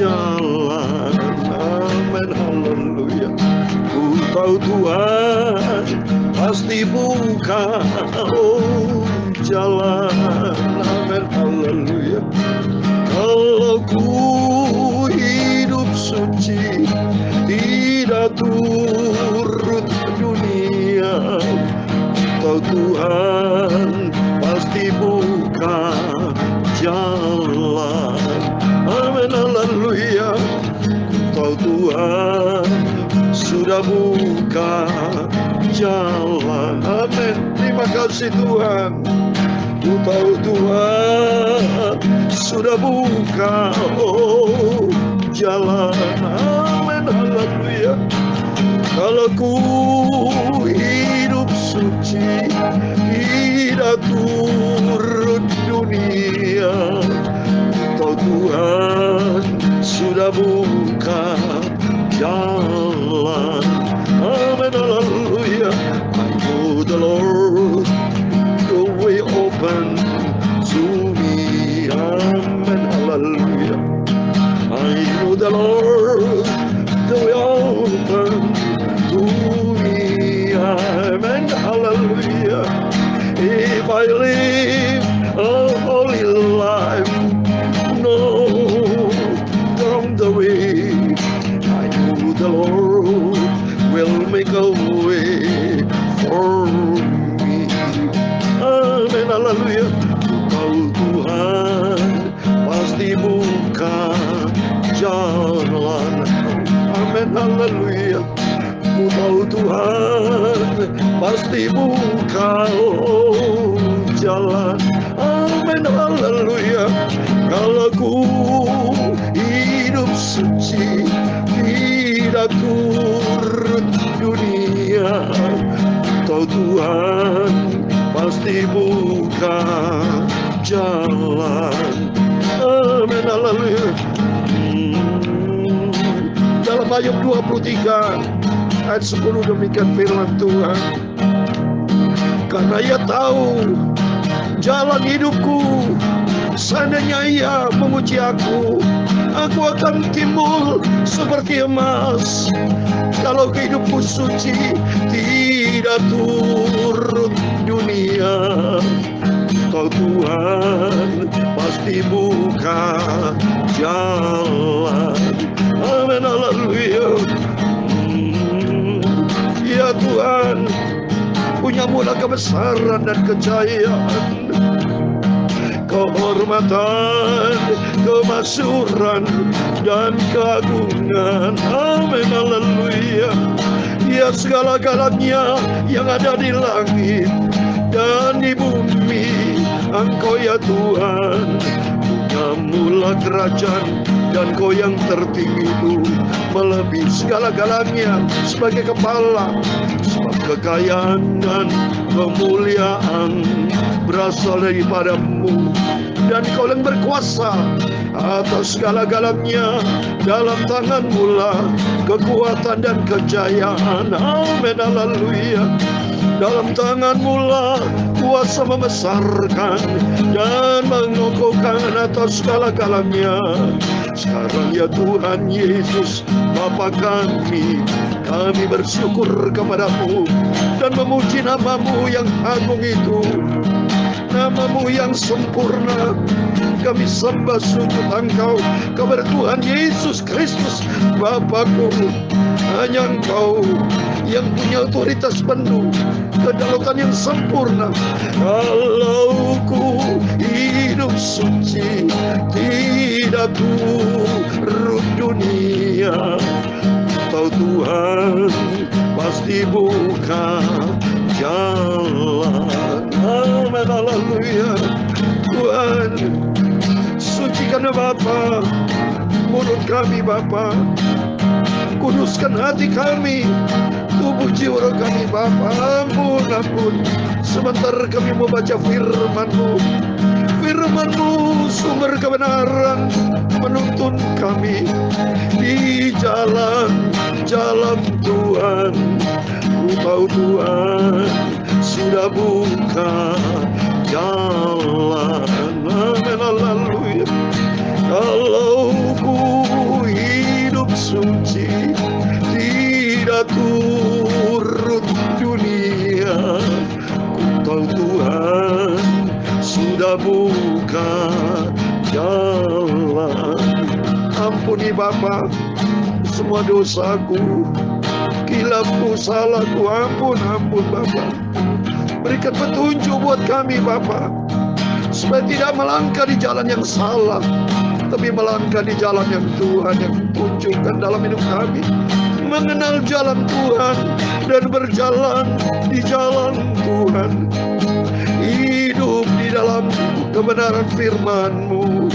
jalan. Amin, haleluya. Ku tahu Tuhan pasti buka jalan. Amin, haleluya. Kalau ku hidup suci, tidak turut dunia, tahu Tuhan pasti buka jalan. Amin, haleluya. Tahu Tuhan sudah buka jalan. Amin. Terima kasih Tuhan. Ku tahu Tuhan sudah buka jalan. Amin, haleluya. Kalau ku hidup suci, tidak turut dunia, tahu Tuhan sudah buka jalan. Amin, haleluya. I know the Lord, the way open to me. Amen, hallelujah. I know the Lord, the way open to me. Amen, hallelujah. If I live a holy life, no wrong the way, I know the Lord will make a way for me. Amin, haleluya. Tahu Tuhan pasti buka jalan. Amin, haleluya. Ku tahu Tuhan pasti buka jalan. Amin, haleluya. Kalau ku hidup suci, tidak turut dunia, tahu Tuhan pasti buka jalan. Amin, haleluya. Dalam Ayub 23 ayat 10 demikian firman Tuhan. Karena ia tahu jalan hidupku, seandainya ia memuji aku akan timbul seperti emas. Kalau hidupku suci, tidak turut dunia, tahu Tuhan pasti buka jalan. Amin, haleluya. Ya Tuhan, punya mula kebesaran dan kejayaan, kehormatan, kemasyhuran, dan keagungan. Amin, haleluya. Ya segala-galanya yang ada di langit dan di bumi, Engkau ya Tuhan, punya mula kerajaan, dan Kau yang tertinggi itu melebihi segala-galanya sebagai kepala. Sebab kekayaan dan kemuliaan berasal daripada-Mu, dan Kau yang berkuasa atas segala-galanya. Dalam tangan-Mu lah kekuatan dan kejayaan. Amin, haleluya. Dalam tangan-Mu lah kuasa membesarkan dan mengokohkan atas segala-galanya. Sekarang ya Tuhan Yesus, Bapa kami bersyukur kepada-Mu dan memuji nama-Mu yang agung itu, nama-Mu yang sempurna. Kami sembah sujud Engkau kepada Tuhan Yesus Kristus Bapakku. Hanya Engkau yang punya otoritas penuh, kedaulatan yang sempurna. Kalau ku hidup suci, tidak turut dunia, tahu Tuhan pasti buka jalan. Amin, haleluya. Tuhan, sucikan Bapa mulut kami Bapa, kuduskan hati kami, tubuh jiwa kami Bapa. Ampun, sebentar kami mau baca firman-Mu. Firman-Mu sumber kebenaran, menuntun kami di jalan Tuhan. Ku tahu Tuhan sudah buka jalan. Amin, haleluya. Kalau ku tidak turut dunia. Ku tahu Tuhan sudah buka jalan. Ampuni Bapa semua dosaku, kilapku, salahku. Ampun Bapa. Berikan petunjuk buat kami Bapa, supaya tidak melangkah di jalan yang salah, tapi melangkah di jalan yang Tuhan yang tunjukkan dalam hidup kami. Mengenal jalan Tuhan dan berjalan di jalan Tuhan. Hidup di dalam kebenaran firman-Mu.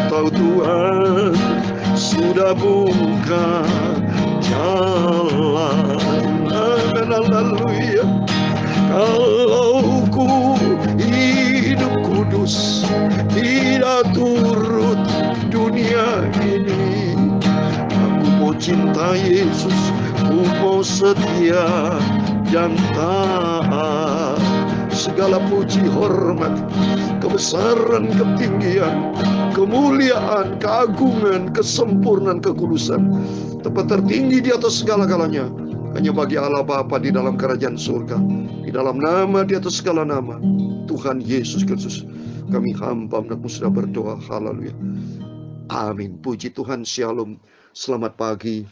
Tahu Tuhan sudah buka jalan. Haleluya. Kalau ku hidup kudus, tidak turut dunia ini. Aku mau cinta Yesus, aku mau setia dan taat. Segala puji, hormat, kebesaran, ketinggian, kemuliaan, keagungan, kesempurnaan, kekudusan, tempat tertinggi di atas segala-galanya hanya bagi Allah Bapa di dalam kerajaan surga. Di dalam nama di atas segala nama, Tuhan Yesus Kristus, kami hamba anakmu sudah berdoa. Haleluya. Amin. Puji Tuhan. Shalom. Selamat pagi.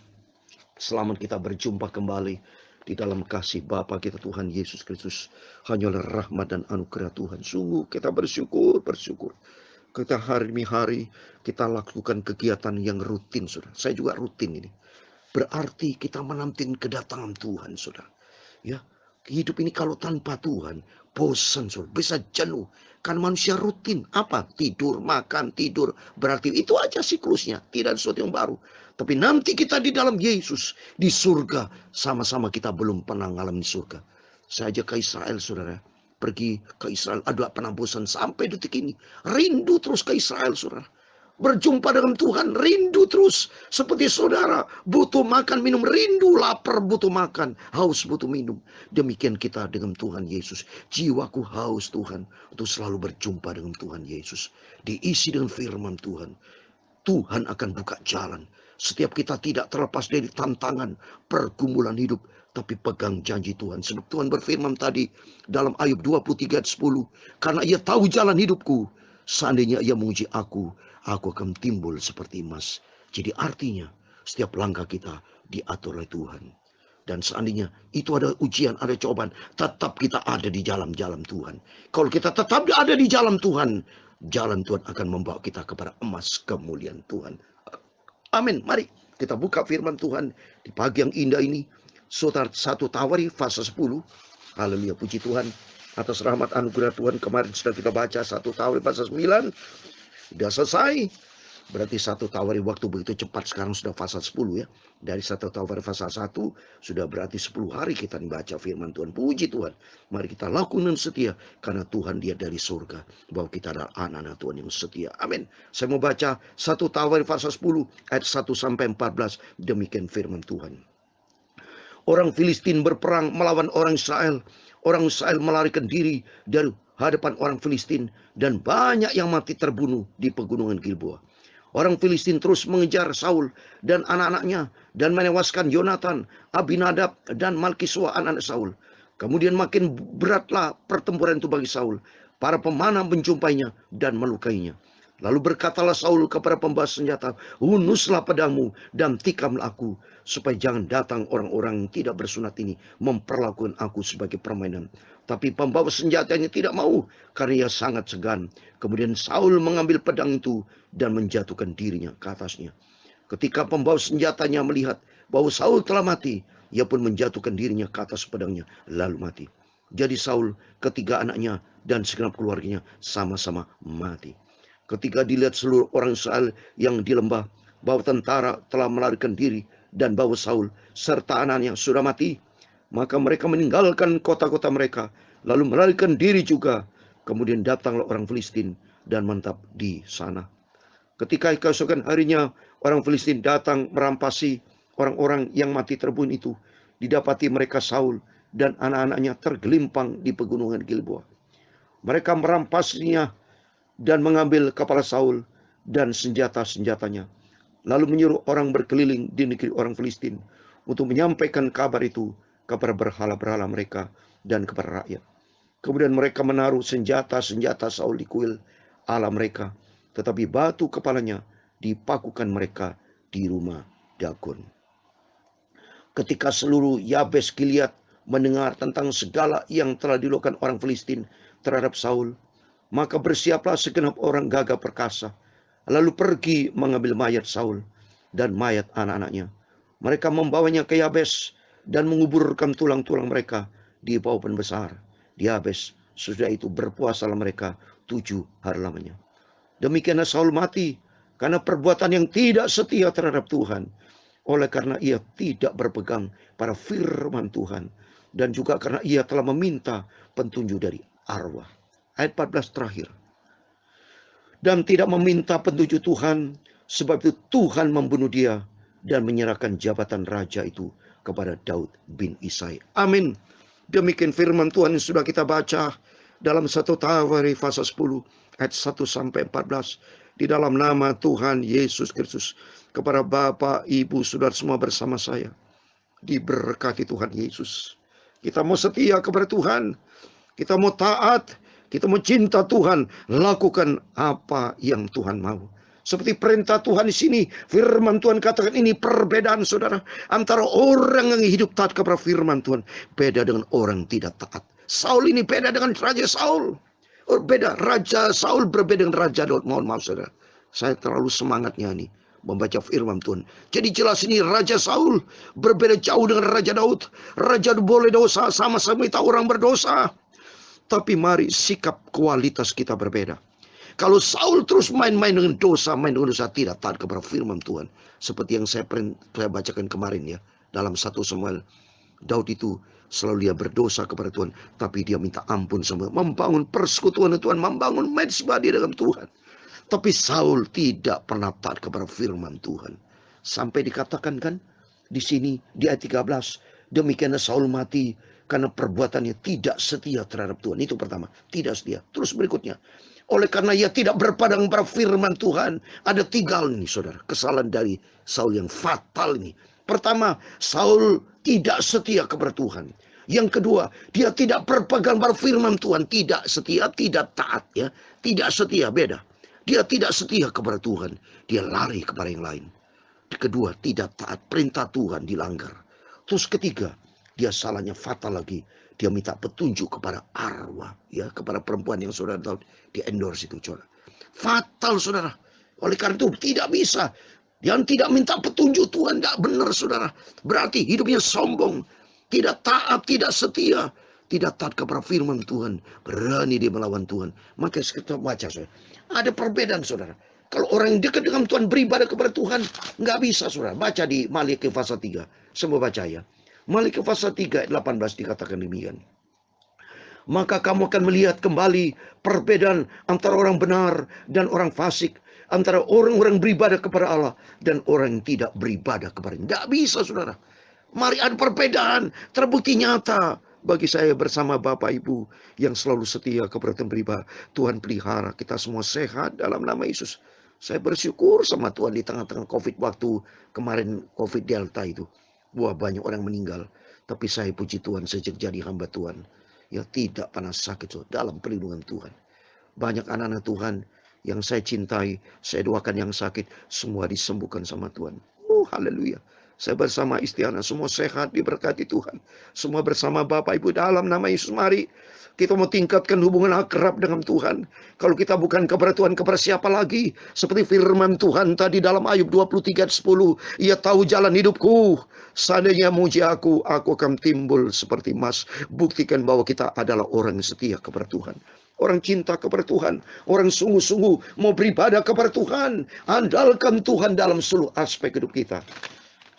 Selamat kita berjumpa kembali di dalam kasih Bapa kita Tuhan Yesus Kristus. Hanyalah rahmat dan anugerah Tuhan. Sungguh kita bersyukur. Kita hari demi hari kita lakukan kegiatan yang rutin, saudara. Saya juga rutin ini. Berarti kita menanti kedatangan Tuhan, saudara. Ya, hidup ini kalau tanpa Tuhan bosan, saudara. Bisa jenuh. Kan manusia rutin. Apa? Tidur, makan, tidur. Berarti itu aja siklusnya. Tidak ada sesuatu yang baru. Tapi nanti kita di dalam Yesus, di surga, sama-sama kita belum pernah ngalamin surga. Saya aja ke Israel, saudara. Pergi ke Israel, ada pernah bosan sampai detik ini. Rindu terus ke Israel, saudara. Berjumpa dengan Tuhan, rindu terus. Seperti saudara, butuh makan, minum, rindu, lapar, butuh makan, haus, butuh minum. Demikian kita dengan Tuhan Yesus. Jiwaku haus Tuhan, untuk selalu berjumpa dengan Tuhan Yesus. Diisi dengan firman Tuhan. Tuhan akan buka jalan. Setiap kita tidak terlepas dari tantangan, pergumulan hidup, tapi pegang janji Tuhan. Sebab Tuhan berfirman tadi dalam Ayub 23 ayat 10. Karena ia tahu jalan hidupku, seandainya ia menguji aku akan timbul seperti emas. Jadi artinya setiap langkah kita diatur oleh Tuhan. Dan seandainya itu ada ujian, ada cobaan, tetap kita ada di jalan-jalan Tuhan. Kalau kita tetap ada di jalan Tuhan, jalan Tuhan akan membawa kita kepada emas kemuliaan Tuhan. Amin. Mari kita buka firman Tuhan di pagi yang indah ini. Saudara, 1 Tawari pasal 10. Haleluya, puji Tuhan atas rahmat anugerah Tuhan. Kemarin sudah kita baca 1 Tawari pasal 9. Sudah selesai. Berarti 1 Tawari waktu begitu cepat. Sekarang sudah pasal 10 ya. Dari 1 Tawari pasal 1 sudah berarti 10 hari kita membaca firman Tuhan. Puji Tuhan. Mari kita lakukan setia. Karena Tuhan dia dari surga. Bahwa kita adalah anak-anak Tuhan yang setia. Amin. Saya mau baca 1 Tawari pasal 10 ayat 1 sampai 14. Demikian firman Tuhan. Orang Filistin berperang melawan orang Israel. Orang Israel melarikan diri dari hadapan orang Filistin, dan banyak yang mati terbunuh di pegunungan Gilboa. Orang Filistin terus mengejar Saul dan anak-anaknya dan menewaskan Yonatan, Abinadab dan Malkisua anak-anak Saul. Kemudian makin beratlah pertempuran itu bagi Saul. Para pemanah menjumpainya dan melukainya. Lalu berkatalah Saul kepada pembawa senjata, "Hunuslah pedangmu dan tikamlah aku, supaya jangan datang orang-orang yang tidak bersunat ini memperlakukan aku sebagai permainan." Tapi pembawa senjatanya tidak mau, karena ia sangat segan. Kemudian Saul mengambil pedang itu dan menjatuhkan dirinya ke atasnya. Ketika pembawa senjatanya melihat bahwa Saul telah mati, ia pun menjatuhkan dirinya ke atas pedangnya, lalu mati. Jadi Saul, ketiga anaknya, dan segenap keluarganya sama-sama mati. Ketika dilihat seluruh orang Israel yang di lembah bahwa tentara telah melarikan diri dan bahwa Saul serta anaknya sudah mati, maka mereka meninggalkan kota-kota mereka, lalu melarikan diri juga. Kemudian datanglah orang Filistin dan menetap di sana. Ketika keesokan harinya orang Filistin datang merampasi orang-orang yang mati terbunuh itu, didapati mereka Saul dan anak-anaknya tergelimpang di pegunungan Gilboa. Mereka merampasnya dan mengambil kepala Saul dan senjata-senjatanya. Lalu menyuruh orang berkeliling di negeri orang Filistin untuk menyampaikan kabar itu kepada berhala-berhala mereka dan kepada rakyat. Kemudian mereka menaruh senjata-senjata Saul di kuil Allah mereka, tetapi batu kepalanya dipakukan mereka di rumah Dagon. Ketika seluruh Yabes Gilead mendengar tentang segala yang telah dilakukan orang Filistin terhadap Saul, maka bersiaplah segenap orang gagah perkasa, lalu pergi mengambil mayat Saul dan mayat anak-anaknya. Mereka membawanya ke Yabes dan menguburkan tulang-tulang mereka di paupan besar di Yabes. Sesudah itu berpuasalah mereka 7 hari lamanya. Demikianlah Saul mati karena perbuatan yang tidak setia terhadap Tuhan. Oleh karena ia tidak berpegang pada firman Tuhan. Dan juga karena ia telah meminta petunjuk dari arwah. Ayat 14 terakhir. Dan tidak meminta petunjuk Tuhan, sebab itu Tuhan membunuh dia dan menyerahkan jabatan raja itu kepada Daud bin Isai. Amin. Demikian firman Tuhan yang sudah kita baca dalam 1 Tawari pasal 10 ayat 1 sampai 14. Di dalam nama Tuhan Yesus Kristus, kepada Bapak, Ibu, Saudara semua bersama saya, diberkati Tuhan Yesus. Kita mau setia kepada Tuhan, kita mau taat, kita mau cinta Tuhan, lakukan apa yang Tuhan mau. Seperti perintah Tuhan di sini, firman Tuhan katakan ini perbedaan saudara antara orang yang hidup taat kepada firman Tuhan, beda dengan orang tidak taat. Saul ini beda dengan Raja Saul. Beda, Raja Saul berbeda dengan Raja Daud. Mohon maaf saudara, saya terlalu semangatnya nih membaca firman Tuhan. Jadi jelas ini Raja Saul berbeda jauh dengan Raja Daud. Raja boleh dosa, sama-sama kita orang berdosa. Tapi mari sikap kualitas kita berbeda. Kalau Saul terus main-main dengan dosa, tidak taat kepada firman Tuhan. Seperti yang saya bacakan kemarin ya. Dalam 1 Samuel. Daud itu selalu dia berdosa kepada Tuhan. Tapi dia minta ampun sama. Membangun persekutuan dengan Tuhan. Membangun mezbah di dalam Tuhan. Tapi Saul tidak pernah taat kepada firman Tuhan. Sampai dikatakan kan. Di sini di ayat 13. Demikianlah Saul mati karena perbuatannya tidak setia terhadap Tuhan. Itu pertama. Tidak setia. Terus berikutnya. Oleh karena ia tidak berpegang pada firman Tuhan. Ada 3 ini saudara. Kesalahan dari Saul yang fatal ini. Pertama, Saul tidak setia kepada Tuhan. Yang kedua, dia tidak berpegang pada firman Tuhan. Tidak setia, tidak taat ya. Tidak setia, beda. Dia tidak setia kepada Tuhan. Dia lari kepada yang lain. Kedua, tidak taat. Perintah Tuhan dilanggar. Terus ketiga, dia salahnya fatal lagi. Dia minta petunjuk kepada arwah, ya, kepada perempuan yang saudara tahu di endorse itu, saudara. Fatal, saudara. Oleh karena itu tidak bisa. Yang tidak minta petunjuk Tuhan tidak benar, saudara. Berarti hidupnya sombong, tidak taat, tidak setia, tidak taat kepada firman Tuhan, berani dia melawan Tuhan. Maka kita baca, saudara. Ada perbedaan, saudara. Kalau orang yang dekat dengan Tuhan beribadah kepada Tuhan, nggak bisa, saudara. Baca di Malaki pasal 3. Semua baca ya. Malaki pasal 3 ayat 18 dikatakan demikian. Maka kamu akan melihat kembali perbedaan antara orang benar dan orang fasik. Antara orang-orang beribadah kepada Allah dan orang yang tidak beribadah kepada Allah. Tidak bisa, saudara. Mari ada perbedaan. Terbukti nyata bagi saya bersama Bapak Ibu yang selalu setia kepada Tuhan beribadah. Tuhan pelihara kita semua sehat dalam nama Yesus. Saya bersyukur sama Tuhan di tengah-tengah COVID waktu kemarin COVID Delta itu. Wah, banyak orang meninggal. Tapi saya puji Tuhan sejak jadi hamba Tuhan. Ya tidak pernah sakit dalam perlindungan Tuhan. Banyak anak-anak Tuhan yang saya cintai, saya doakan yang sakit, semua disembuhkan sama Tuhan. Haleluya. Saya bersama istri anak, semua sehat, diberkati Tuhan. Semua bersama Bapak Ibu dalam nama Yesus. Mari kita mau tingkatkan hubungan akrab dengan Tuhan. Kalau kita bukan kepada Tuhan, kepada siapa lagi? Seperti firman Tuhan tadi dalam Ayub 23:10. Ia tahu jalan hidupku. Seandainya muji aku akan timbul seperti emas. Buktikan bahwa kita adalah orang yang setia kepada Tuhan. Orang cinta kepada Tuhan. Orang sungguh-sungguh mau beribadah kepada Tuhan. Andalkan Tuhan dalam seluruh aspek hidup kita.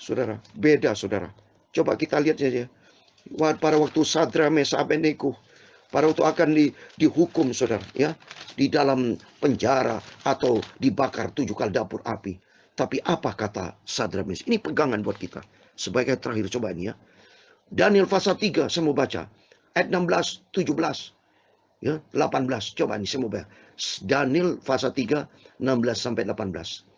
Saudara, beda saudara. Coba kita lihat saja. Pada waktu Sadra, Mesa, Abednego. Pada waktu akan dihukum saudara. Ya, di dalam penjara atau dibakar 7 kali dapur api. Tapi apa kata Sadra, Mesa? Ini pegangan buat kita. Sebagai terakhir coba ini ya. Daniel pasal 3 saya mau baca. Ayat 16, 17. Ya, 18. Coba ini saya mau baca. Daniel pasal 3, 16 sampai 18.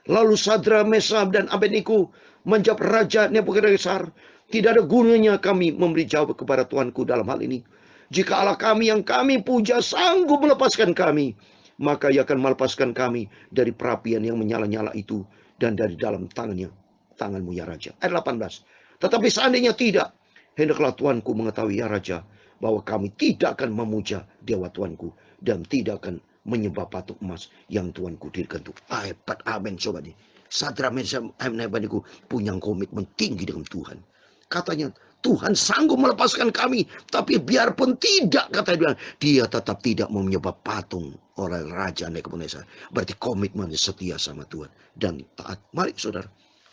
Lalu Sadra, Mesab dan Abednego menjawab Raja Nebukadnezar, tidak ada gunanya kami memberi jawab kepada Tuanku dalam hal ini. Jika Allah kami yang kami puja sanggup melepaskan kami, maka Ia akan melepaskan kami dari perapian yang menyala-nyala itu dan dari dalam tanganmu ya Raja. Ayat 18. Tetapi seandainya tidak, hendaklah Tuanku mengetahui ya Raja, bahwa kami tidak akan memuja dewa Tuanku dan tidak akan menyembah patung emas yang Tuanku dirikan itu. Hebat, amin sobat. Sadrak Mesak Abednego punya komitmen tinggi dengan Tuhan. Katanya, Tuhan sanggup melepaskan kami, tapi biarpun tidak, kata dia tetap tidak mau menyembah patung oleh Raja Nebukadnezar. Berarti komitmen setia sama Tuhan dan taat. Mari saudara,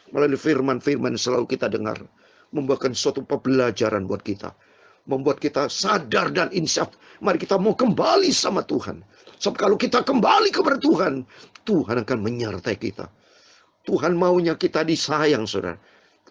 melalui firman-firman selalu kita dengar, membuatkan suatu pembelajaran buat kita, membuat kita sadar dan insyaf. Mari kita mau kembali sama Tuhan. Sebab kalau kita kembali kepada Tuhan, Tuhan akan menyertai kita. Tuhan maunya kita disayang, saudara.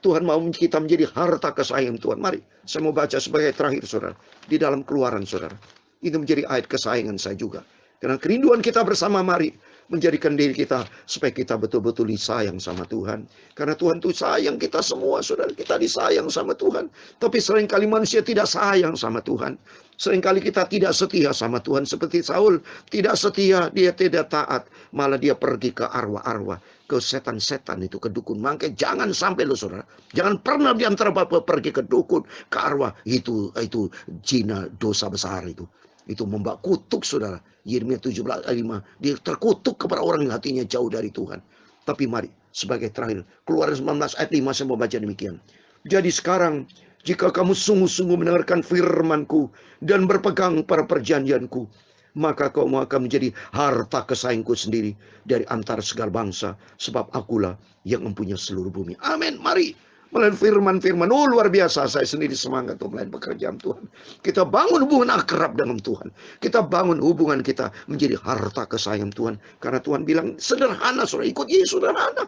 Tuhan mau kita menjadi harta kesayangan Tuhan. Mari, saya mau baca sebagai terakhir, saudara. Di dalam Keluaran, saudara. Itu menjadi ayat kesayangan saya juga. Karena kerinduan kita bersama, mari menjadikan diri kita supaya kita betul-betul disayang sama Tuhan. Karena Tuhan itu sayang kita semua, saudara. Kita disayang sama Tuhan. Tapi seringkali manusia tidak sayang sama Tuhan. Seringkali kita tidak setia sama Tuhan. Seperti Saul, tidak setia, dia tidak taat. Malah dia pergi ke arwah-arwah, ke setan-setan itu, ke dukun. Makanya jangan sampai lo saudara, jangan pernah diantara bapak pergi ke dukun, ke arwah. Itu zina, dosa besar itu. Itu membawa kutuk, saudara. Yeremia 17 ayat 5. Dia terkutuk kepada orang yang hatinya jauh dari Tuhan. Tapi mari, sebagai terakhir, Keluaran 19 ayat 5 saya membaca demikian. Jadi sekarang, jika kamu sungguh-sungguh mendengarkan firman-Ku dan berpegang pada perjanjian-Ku, maka kamu akan menjadi harta kesayanganku sendiri dari antara segala bangsa, sebab akulah yang mempunyai seluruh bumi. Amin. Mari, melalui firman-firman, luar biasa, saya sendiri semangat untuk melayan pekerjaan Tuhan. Kita bangun hubungan akrab dengan Tuhan. Kita bangun hubungan kita menjadi harta kesayangan Tuhan. Karena Tuhan bilang sederhana, saudara, ikut Yesus sederhana.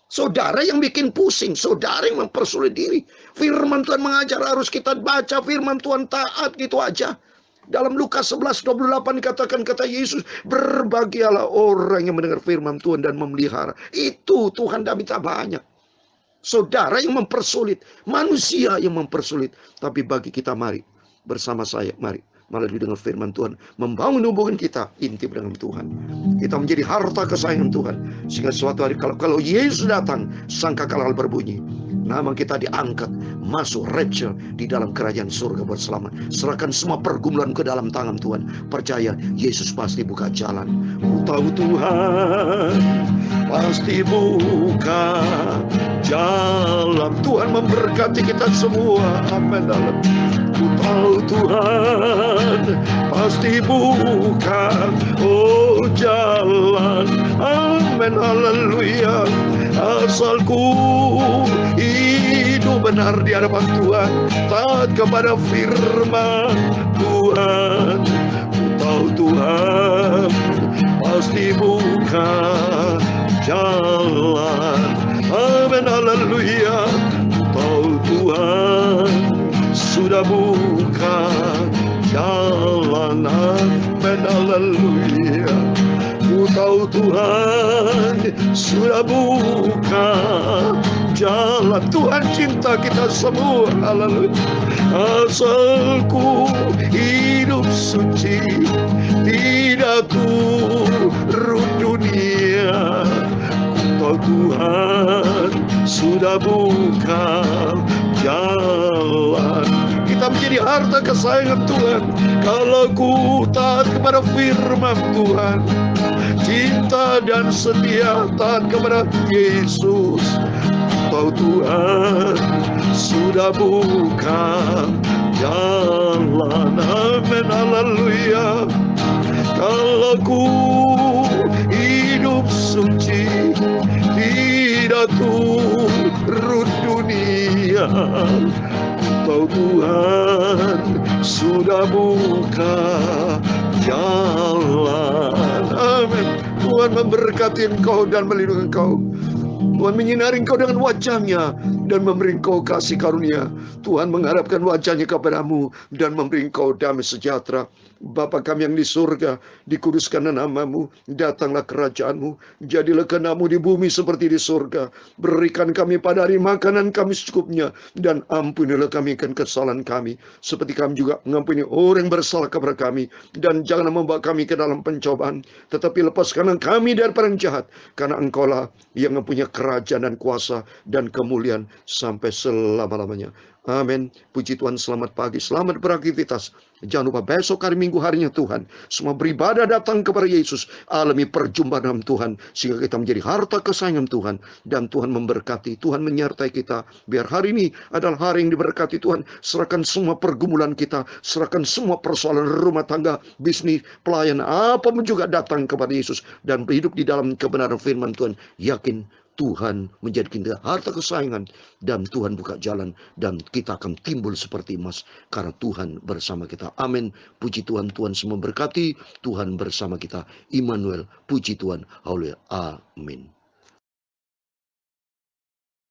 Saudara yang bikin pusing, saudara yang mempersulit diri. Firman Tuhan mengajar harus kita baca firman Tuhan, taat gitu aja. Dalam Lukas 11:28 dikatakan, kata Yesus, berbahagialah orang yang mendengar firman Tuhan dan memelihara. Itu Tuhan tidak minta banyak. Saudara yang mempersulit, manusia yang mempersulit. Tapi bagi kita, mari bersama saya, mari melalui dengan firman Tuhan membangun hubungan kita intim dengan Tuhan. Kita menjadi harta kesayangan Tuhan. Sehingga suatu hari kalau Yesus datang, sangkakala berbunyi, nama kita diangkat masuk rapture di dalam kerajaan surga berselamat. Serahkan semua pergumulan ke dalam tangan Tuhan. Percaya Yesus pasti buka jalan. Ku tahu Tuhan pasti buka jalan. Tuhan memberkati kita semua. Amin. Ku tahu Tuhan pasti buka jalan. Amin. Haleluya. Asalku hidup benar di hadapan Tuhan, taat kepada firman Tuhan. Ku tahu Tuhan pasti buka jalan. Amin. Haleluya. Ku tahu Tuhan sudah buka jalan. Amin. Haleluya. Ku tahu Tuhan sudah buka jalan. Tuhan cinta kita semua. Haleluya. Asalku hidup suci, tidak turut dunia. Ku tahu Tuhan sudah buka jalan. Kita menjadi harta kesayangan Tuhan kalau ku taat kepada firman Tuhan, cinta dan setia taat kepada Yesus. Tahu Tuhan sudah buka jalan. Amin. Haleluya. Kalau ku hidup suci, tidak turut dunia. Tahu Tuhan sudah buka jalan. Amin. Tuhan memberkati engkau dan melindungi engkau. Tuhan menyinari engkau dengan wajah-Nya dan memberi Engkau kasih karunia. Tuhan mengharapkan wajah-Nya kepadamu dan memberi Engkau damai sejahtera. Bapa kami yang di surga, dikuduskanlah nama-Mu, datanglah kerajaan-Mu, jadilah kehendak-Mu di bumi seperti di surga. Berikan kami pada hari makanan kami secukupnya, dan ampunilah kami akan kesalahan kami, seperti kami juga mengampuni orang yang bersalah kepada kami. Dan janganlah membawa kami ke dalam pencobaan, tetapi lepaskanlah kami daripada yang jahat, karena Engkau-lah yang mempunyai kerajaan dan kuasa dan kemuliaan sampai selama-lamanya. Amin. Puji Tuhan, selamat pagi, selamat beraktivitas. Jangan lupa besok hari Minggu, harinya Tuhan. Semua beribadah datang kepada Yesus, alami perjumpaan dengan Tuhan, sehingga kita menjadi harta kesayangan Tuhan. Dan Tuhan memberkati, Tuhan menyertai kita. Biar hari ini adalah hari yang diberkati Tuhan. Serahkan semua pergumulan kita, serahkan semua persoalan rumah tangga, bisnis, pelayan, apapun juga datang kepada Yesus. Dan hidup di dalam kebenaran firman Tuhan. Yakin Tuhan menjadikan kita harta kesayangan, dan Tuhan buka jalan, dan kita akan timbul seperti emas karena Tuhan bersama kita. Amin. Puji Tuhan, Tuhan semua berkati. Tuhan bersama kita. Immanuel, puji Tuhan. Haleluya. Amin.